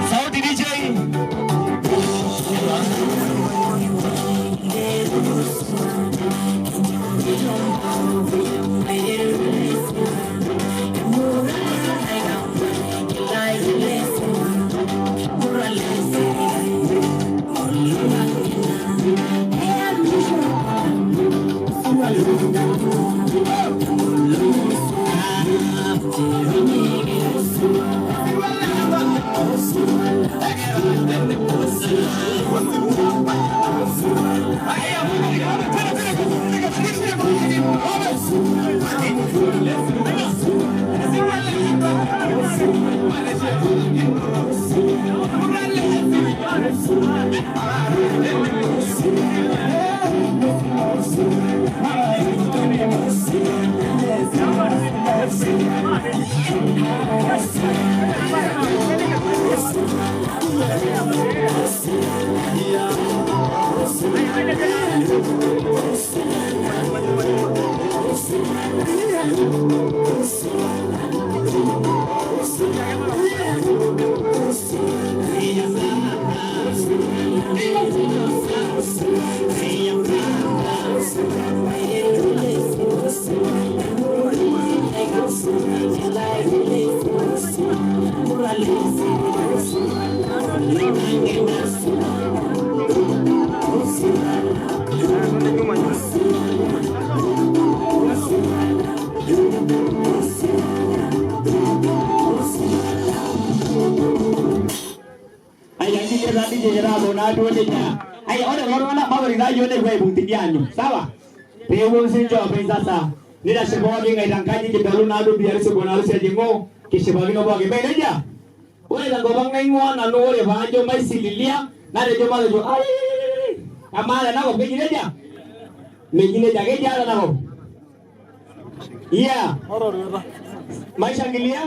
Sauti DJ. Sawa? Pewo sinjo sasa. Nila sebagai ngai tangkaji kita lu nadu biar sebenarnya saja jengo kisebagi no bagi beda aja. Ore la gobang ngai ngwan anu ore bajo mai sililia na de joma jo ai. Amala na go begine aja. Megine jage jala na go. Iya. Mai shangilia